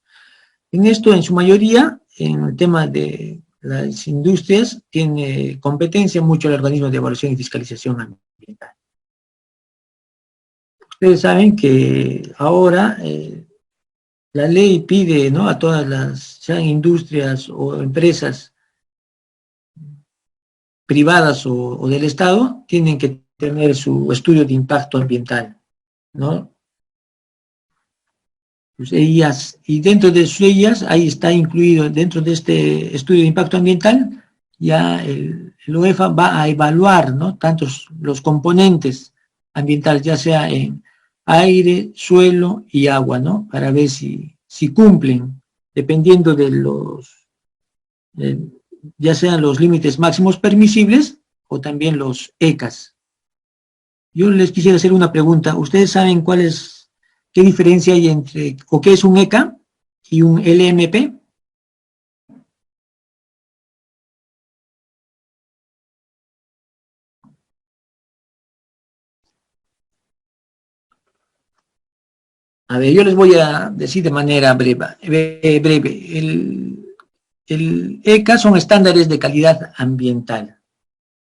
En esto, en su mayoría, en el tema de las industrias, tiene competencia mucho el organismo de evaluación y fiscalización ambiental. Ustedes saben que ahora la ley pide, ¿no?, a todas las, sean industrias o empresas privadas o del Estado, tienen que tener su estudio de impacto ambiental, ¿no? Pues ellas, y dentro de ellas, ahí está incluido, dentro de este estudio de impacto ambiental, ya el UEFA va a evaluar, ¿no?, tantos los componentes ambientales, ya sea en aire, suelo y agua, ¿no?, para ver si cumplen, dependiendo de los, ya sean los límites máximos permisibles o también los ECAs. Yo les quisiera hacer una pregunta. ¿Ustedes saben qué diferencia hay entre, o qué es un ECA y un LMP? A ver, yo les voy a decir de manera breve. El ECA son estándares de calidad ambiental,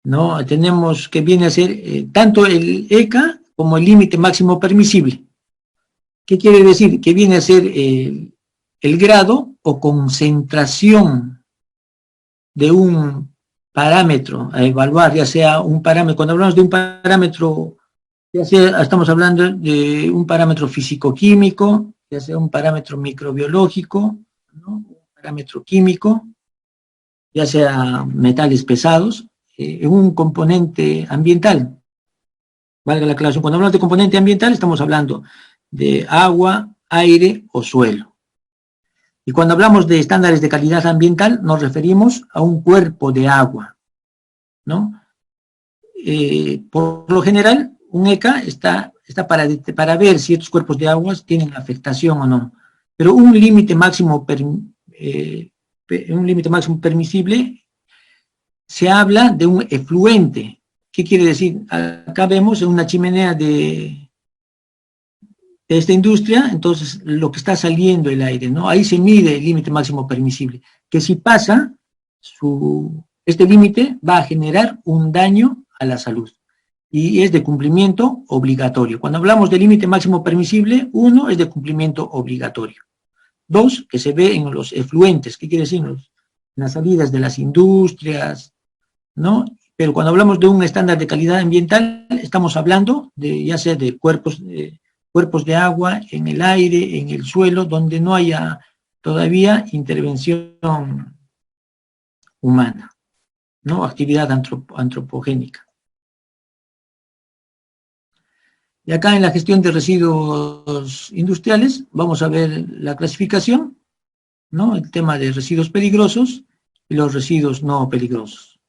¿no? Tenemos que viene a ser tanto el ECA como el límite máximo permisible. ¿Qué quiere decir? Que viene a ser el grado o concentración de un parámetro a evaluar, ya sea un parámetro, cuando hablamos de un parámetro, ya sea estamos hablando de un parámetro físico-químico, ya sea un parámetro microbiológico, ¿no? Un parámetro químico, ya sea metales pesados, un componente ambiental. Valga la aclaración, cuando hablamos de componente ambiental estamos hablando de agua, aire o suelo. Y cuando hablamos de estándares de calidad ambiental nos referimos a un cuerpo de agua, ¿no? Por lo general, un ECA está para ver si estos cuerpos de aguas tienen afectación o no. Pero un límite máximo permisible, se habla de un efluente. ¿Qué quiere decir? Acá vemos en una chimenea de esta industria, entonces lo que está saliendo el aire, ¿no? Ahí se mide el límite máximo permisible, que si pasa, este límite va a generar un daño a la salud y es de cumplimiento obligatorio. Cuando hablamos de límite máximo permisible, 1 es de cumplimiento obligatorio. 2, que se ve en los efluentes, ¿qué quiere decir? En las salidas de las industrias, ¿no? Pero cuando hablamos de un estándar de calidad ambiental, estamos hablando de, ya sea de cuerpos de agua, en el aire, en el suelo, donde no haya todavía intervención humana, ¿no? Actividad antropogénica. Y acá en la gestión de residuos industriales vamos a ver la clasificación, ¿no? El tema de residuos peligrosos y los residuos no peligrosos.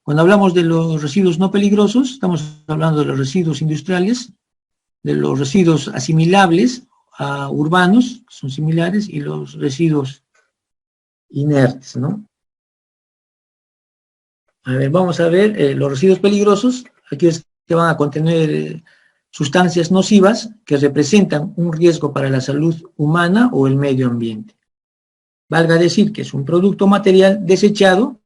Cuando hablamos de los residuos no peligrosos, estamos hablando de los residuos industriales, de los residuos asimilables a urbanos, que son similares, y los residuos inertes, ¿no? A ver, vamos a ver los residuos peligrosos, aquellos que van a contener sustancias nocivas que representan un riesgo para la salud humana o el medio ambiente. Valga decir que es un producto material desechado,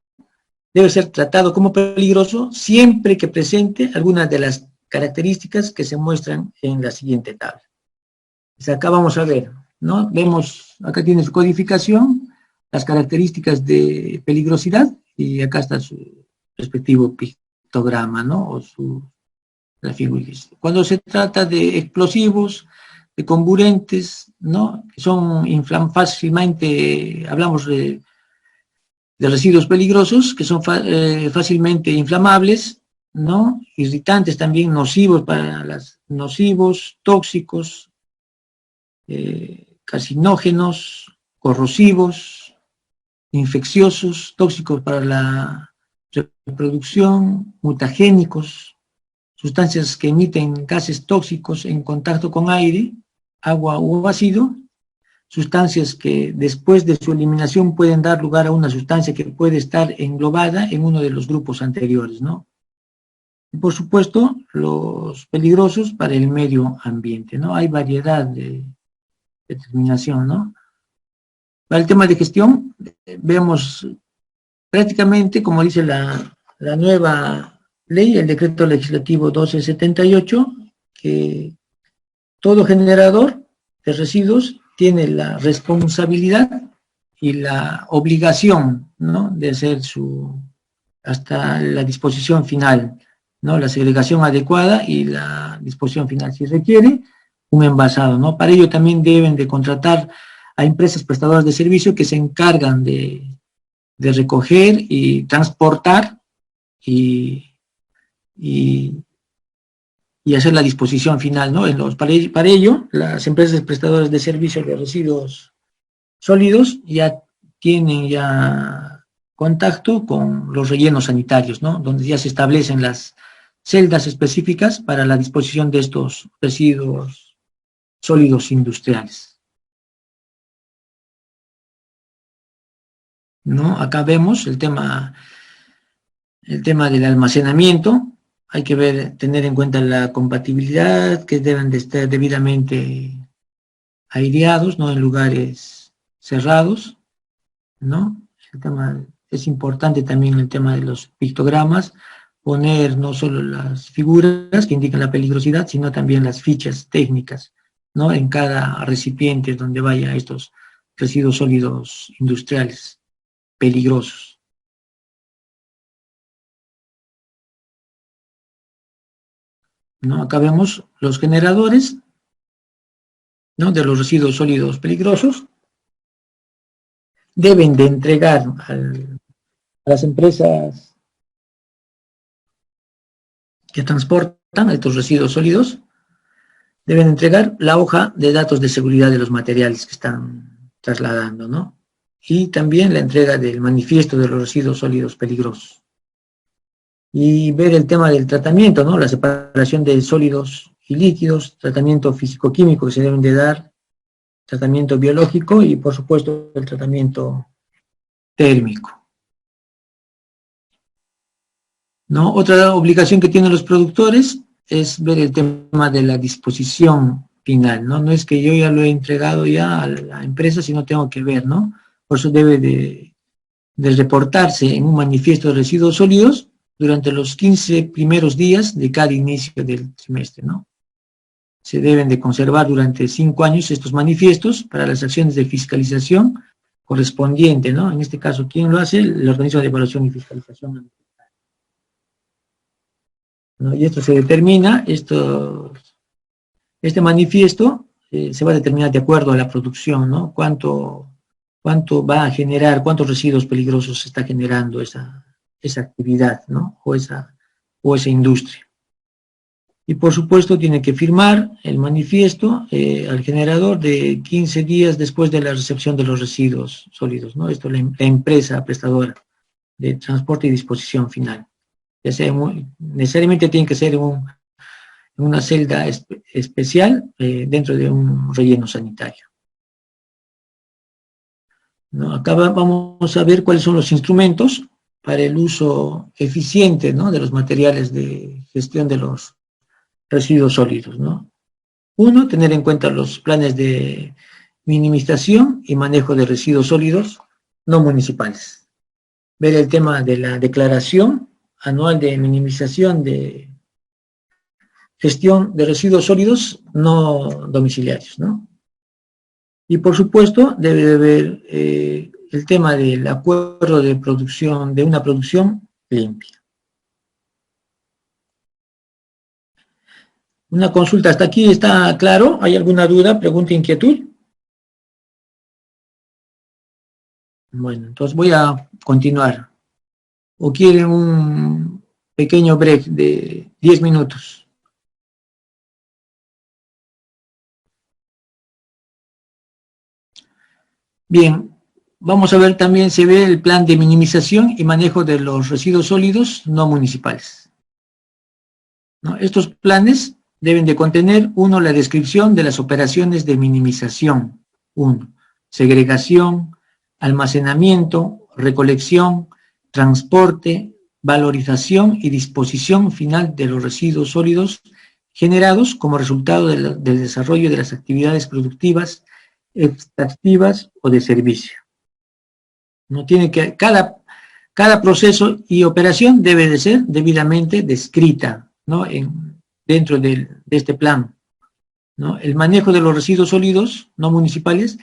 debe ser tratado como peligroso siempre que presente algunas de las características que se muestran en la siguiente tabla. Pues acá vamos a ver, ¿no? Vemos, acá tiene su codificación, las características de peligrosidad, y acá está su respectivo pictograma, ¿no? O la figura. Cuando se trata de explosivos, de comburentes, ¿no? Que son fácilmente, hablamos de residuos peligrosos, que son fácilmente inflamables, ¿no? Irritantes también, nocivos tóxicos, carcinógenos, corrosivos, infecciosos, tóxicos para la reproducción, mutagénicos, sustancias que emiten gases tóxicos en contacto con aire, agua u ácido, sustancias que después de su eliminación pueden dar lugar a una sustancia que puede estar englobada en uno de los grupos anteriores, ¿no? Y por supuesto, los peligrosos para el medio ambiente, ¿no? Hay variedad de determinación, ¿no? Para el tema de gestión, vemos prácticamente, como dice la nueva ley, el decreto legislativo 1278, que todo generador de residuos tiene la responsabilidad y la obligación, ¿no? De hacer hasta la disposición final, ¿no? La segregación adecuada y la disposición final, si requiere, un envasado, ¿no? Para ello también deben de contratar a empresas prestadoras de servicio que se encargan de recoger y transportar y hacer la disposición final, ¿no? Para ello, las empresas prestadoras de servicios de residuos sólidos ya tienen contacto con los rellenos sanitarios, ¿no? Donde ya se establecen las celdas específicas para la disposición de estos residuos sólidos industriales, ¿no? Acá vemos el tema del almacenamiento. Hay que tener en cuenta la compatibilidad, que deben de estar debidamente aireados, no en lugares cerrados, ¿no? Es importante también el tema de los pictogramas, poner no solo las figuras que indican la peligrosidad, sino también las fichas técnicas, ¿no? En cada recipiente donde vaya estos residuos sólidos industriales peligrosos. ¿No? Acá vemos los generadores, ¿no? De los residuos sólidos peligrosos. Deben de entregar a las empresas que transportan estos residuos sólidos, deben entregar la hoja de datos de seguridad de los materiales que están trasladando, ¿no? Y también la entrega del manifiesto de los residuos sólidos peligrosos. Y ver el tema del tratamiento, ¿no? La separación de sólidos y líquidos, tratamiento físico-químico que se deben de dar, tratamiento biológico y, por supuesto, el tratamiento térmico. ¿No? Otra obligación que tienen los productores es ver el tema de la disposición final, ¿no? No es que yo ya lo he entregado ya a la empresa, sino tengo que ver, ¿no? Por eso debe de reportarse en un manifiesto de residuos sólidos durante los 15 primeros días de cada inicio del trimestre, ¿no? Se deben de conservar durante 5 años estos manifiestos para las acciones de fiscalización correspondiente, ¿no? En este caso, ¿quién lo hace? El organismo de evaluación y fiscalización. ¿No? Y esto se determina, este manifiesto se va a determinar de acuerdo a la producción, ¿no? Cuánto va a generar, cuántos residuos peligrosos está generando esa actividad, ¿no? O esa industria. Y por supuesto tiene que firmar el manifiesto al generador de 15 días después de la recepción de los residuos sólidos, ¿no? Esto la empresa prestadora de transporte y disposición final. Ya sea necesariamente tiene que ser en una celda especial dentro de un relleno sanitario. ¿No? Acá vamos a ver cuáles son los instrumentos para el uso eficiente, ¿no? De los materiales de gestión de los residuos sólidos, ¿no? Uno, tener en cuenta los planes de minimización y manejo de residuos sólidos no municipales. Ver el tema de la declaración anual de minimización de gestión de residuos sólidos no domiciliarios, ¿no? Y por supuesto debe de haber el tema del acuerdo de producción, de una producción limpia. Una consulta, ¿hasta aquí está claro? ¿Hay alguna duda, pregunta, inquietud? Bueno, entonces voy a continuar. ¿O quieren un pequeño break de 10 minutos? Bien, vamos a ver también, se ve el plan de minimización y manejo de los residuos sólidos no municipales, ¿no? Estos planes deben de contener, uno, la descripción de las operaciones de minimización, uno, segregación, almacenamiento, recolección, transporte, valorización y disposición final de los residuos sólidos generados como resultado del desarrollo de las actividades productivas, extractivas o de servicio. No tiene que, cada proceso y operación debe de ser debidamente descrita, ¿no? Dentro de este plan, ¿no? El manejo de los residuos sólidos no municipales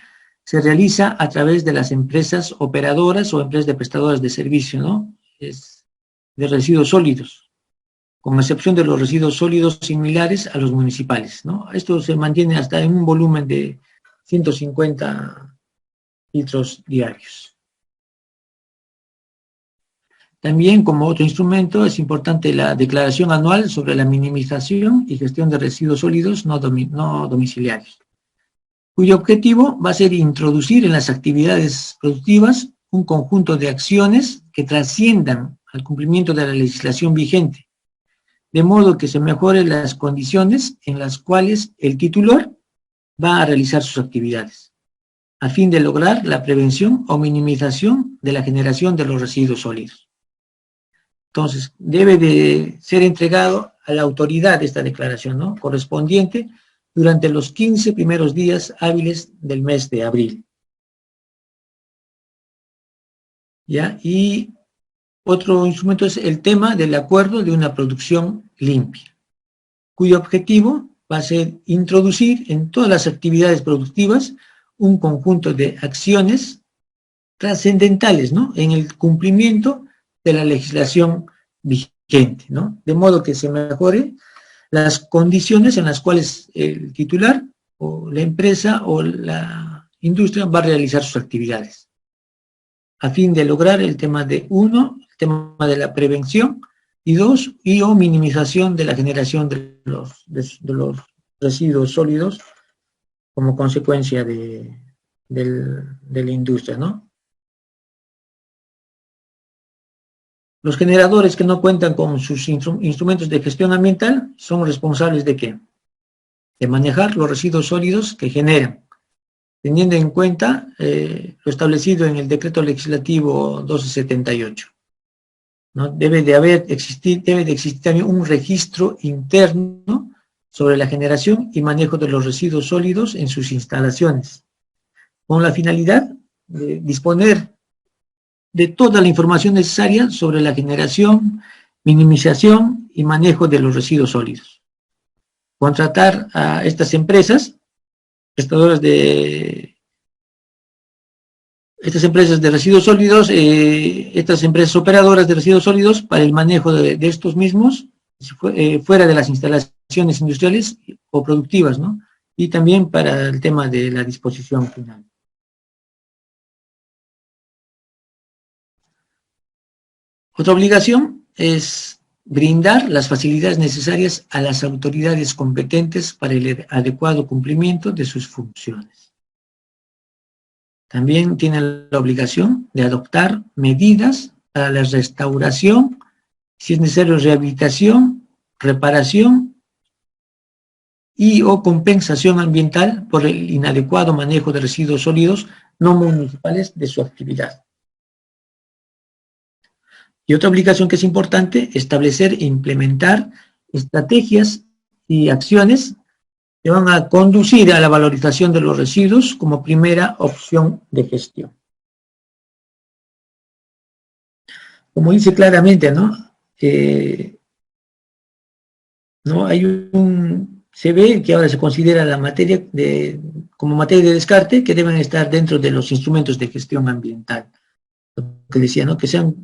se realiza a través de las empresas operadoras o empresas de prestadoras de servicio, ¿no? De residuos sólidos, con excepción de los residuos sólidos similares a los municipales, ¿no? Esto se mantiene hasta en un volumen de 150 litros diarios. También, como otro instrumento, es importante la declaración anual sobre la minimización y gestión de residuos sólidos no domiciliarios, cuyo objetivo va a ser introducir en las actividades productivas un conjunto de acciones que trasciendan al cumplimiento de la legislación vigente, de modo que se mejoren las condiciones en las cuales el titular va a realizar sus actividades, a fin de lograr la prevención o minimización de la generación de los residuos sólidos. Entonces, debe de ser entregado a la autoridad esta declaración, ¿no? Correspondiente durante los 15 primeros días hábiles del mes de abril. ¿Ya? Y Otro instrumento es el tema del acuerdo de una producción limpia, cuyo objetivo va a ser introducir en todas las actividades productivas un conjunto de acciones trascendentales, ¿no?, en el cumplimiento de la legislación vigente, ¿no?, de modo que se mejore las condiciones en las cuales el titular o la empresa o la industria va a realizar sus actividades, a fin de lograr el tema de uno, el tema de la prevención, y dos, o minimización de la generación de los residuos sólidos como consecuencia de la industria, ¿no? Los generadores que no cuentan con sus instrumentos de gestión ambiental son responsables ¿de qué? De manejar los residuos sólidos que generan, teniendo en cuenta lo establecido en el Decreto Legislativo 1278. ¿No? Debe de existir también un registro interno sobre la generación y manejo de los residuos sólidos en sus instalaciones, con la finalidad de disponer de toda la información necesaria sobre la generación, minimización y manejo de los residuos sólidos. Contratar a estas empresas, prestadoras de residuos sólidos, estas empresas operadoras de residuos sólidos para el manejo de estos mismos, fuera de las instalaciones industriales o productivas, ¿no? Y también para el tema de la disposición final. Otra obligación es brindar las facilidades necesarias a las autoridades competentes para el adecuado cumplimiento de sus funciones. También tienen la obligación de adoptar medidas para la restauración, si es necesario rehabilitación, reparación y o compensación ambiental por el inadecuado manejo de residuos sólidos no municipales de su actividad. Y otra obligación que es importante, establecer e implementar estrategias y acciones que van a conducir a la valorización de los residuos como primera opción de gestión. Como dice claramente, se ve que ahora se considera la materia como materia de descarte que deben estar dentro de los instrumentos de gestión ambiental. Lo que decía, ¿no? Que sean,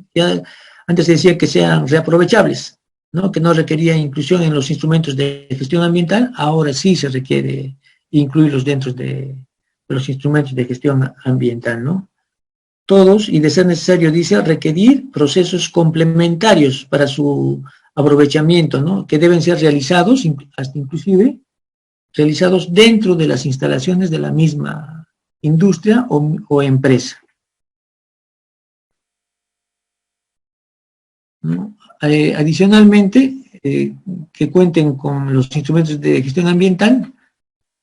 antes se decía que sean reaprovechables, ¿no? Que no requería inclusión en los instrumentos de gestión ambiental, ahora sí se requiere incluirlos dentro de los instrumentos de gestión ambiental, ¿no? Todos, y de ser necesario, dice, requerir procesos complementarios para su aprovechamiento, ¿no? Que deben ser realizados, hasta inclusive, realizados dentro de las instalaciones de la misma industria o empresa, ¿no? Adicionalmente, que cuenten con los instrumentos de gestión ambiental,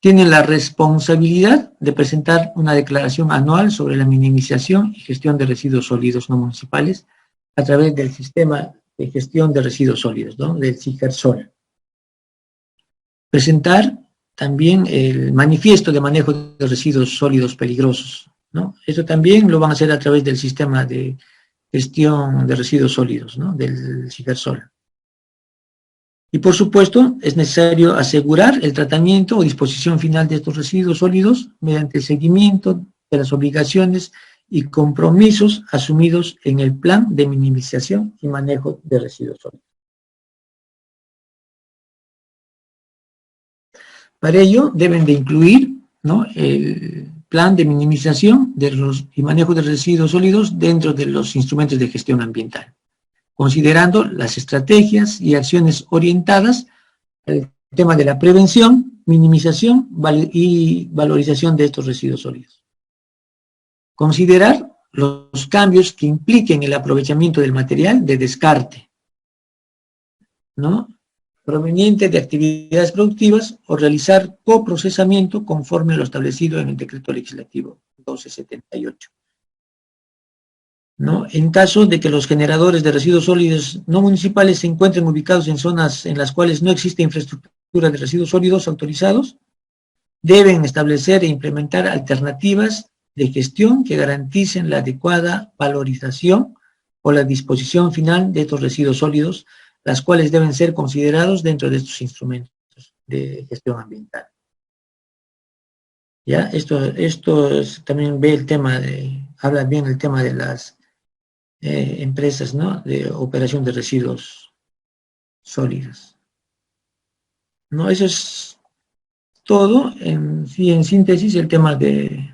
tienen la responsabilidad de presentar una declaración anual sobre la minimización y gestión de residuos sólidos no municipales a través del sistema de gestión de residuos sólidos, ¿no? Del CIGERSOL. Presentar también el manifiesto de manejo de residuos sólidos peligrosos, ¿no? Eso también lo van a hacer a través del sistema de gestión de residuos sólidos, ¿no? Del CIGERSOL. Y por supuesto, es necesario asegurar el tratamiento o disposición final de estos residuos sólidos mediante el seguimiento de las obligaciones y compromisos asumidos en el plan de minimización y manejo de residuos sólidos. Para ello, deben de incluir, ¿no?, el plan de minimización y manejo de residuos sólidos dentro de los instrumentos de gestión ambiental, considerando las estrategias y acciones orientadas al tema de la prevención, minimización y valorización de estos residuos sólidos. Considerar los cambios que impliquen el aprovechamiento del material de descarte, ¿no?, proveniente de actividades productivas o realizar coprocesamiento conforme a lo establecido en el Decreto Legislativo 1278. ¿No? En caso de que los generadores de residuos sólidos no municipales se encuentren ubicados en zonas en las cuales no existe infraestructura de residuos sólidos autorizados, deben establecer e implementar alternativas de gestión que garanticen la adecuada valorización o la disposición final de estos residuos sólidos, las cuales deben ser considerados dentro de estos instrumentos de gestión ambiental. ¿Ya? Esto también ve el tema habla bien el tema de las empresas, ¿no?, de operación de residuos sólidos. ¿No? Eso es todo, en síntesis, el tema de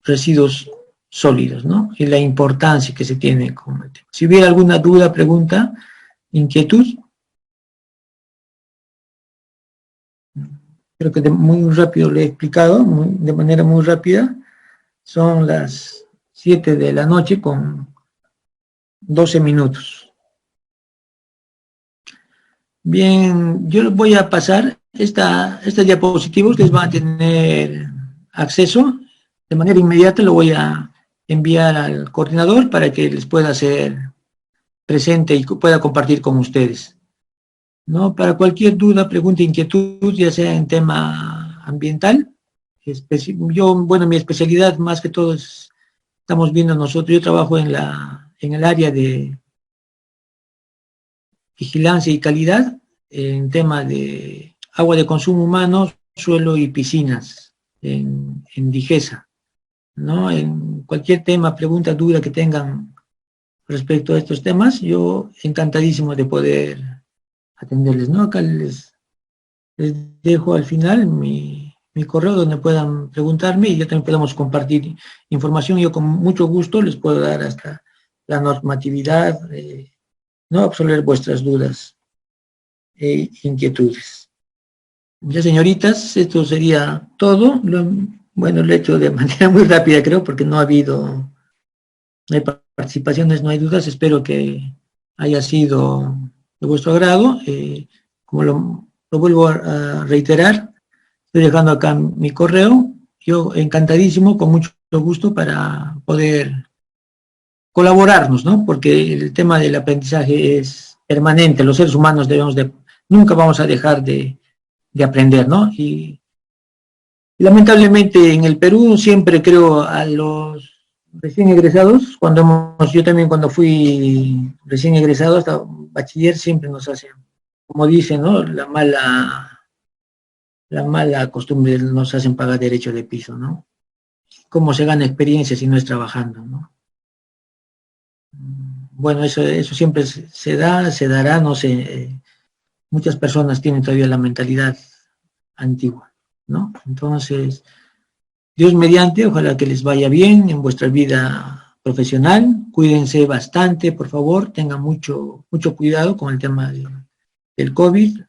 residuos sólidos, ¿no?, y la importancia que se tiene con el tema. Si hubiera alguna duda, pregunta, inquietud. Creo que muy rápido le he explicado, de manera muy rápida. Son las 7 de la noche con 12 minutos. Bien, yo les voy a pasar estas diapositivas, ustedes van a tener acceso. De manera inmediata lo voy a enviar al coordinador para que les pueda hacer presente y pueda compartir con ustedes, ¿no? Para cualquier duda, pregunta, inquietud, ya sea en tema ambiental, mi especialidad más que todo estamos viendo nosotros, yo trabajo en el área de vigilancia y calidad, en tema de agua de consumo humano, suelo y piscinas, en DIGESA, ¿no? En cualquier tema, pregunta, duda que tengan respecto a estos temas, yo encantadísimo de poder atenderles, ¿no? Acá les dejo al final mi correo donde puedan preguntarme y ya también podemos compartir información. Yo con mucho gusto les puedo dar hasta la normatividad, ¿no?, absolver vuestras dudas e inquietudes. Ya, señoritas, esto sería todo. Bueno, lo he hecho de manera muy rápida, creo, porque no hay participaciones, no hay dudas. Espero que haya sido de vuestro agrado. Como lo vuelvo a reiterar, estoy dejando acá mi correo. Yo encantadísimo, con mucho gusto, para poder colaborarnos, ¿no? Porque el tema del aprendizaje es permanente. Los seres humanos nunca vamos a dejar de aprender, ¿no? Y lamentablemente en el Perú siempre creo a los recién egresados, yo también cuando fui recién egresado hasta bachiller siempre nos hacen, como dicen, ¿no?, la mala costumbre, nos hacen pagar derecho de piso, ¿no? ¿Cómo se gana experiencia si no es trabajando, ¿no? Bueno, eso siempre se dará, no sé, muchas personas tienen todavía la mentalidad antigua, ¿no? Entonces, Dios mediante, ojalá que les vaya bien en vuestra vida profesional, cuídense bastante, por favor, tengan mucho cuidado con el tema del COVID.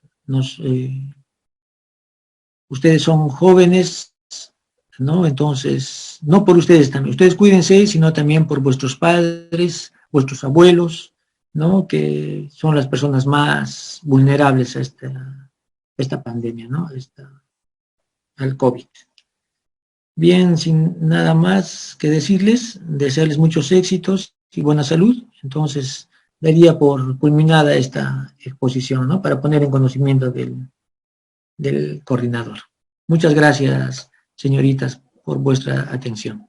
Ustedes son jóvenes, ¿no? Entonces, no por ustedes también, ustedes cuídense, sino también por vuestros padres, vuestros abuelos, ¿no?, que son las personas más vulnerables a esta pandemia, ¿no?, al COVID. Bien, sin nada más que decirles, desearles muchos éxitos y buena salud. Entonces, daría por culminada esta exposición, ¿no?, para poner en conocimiento del coordinador. Muchas gracias, señoritas, por vuestra atención.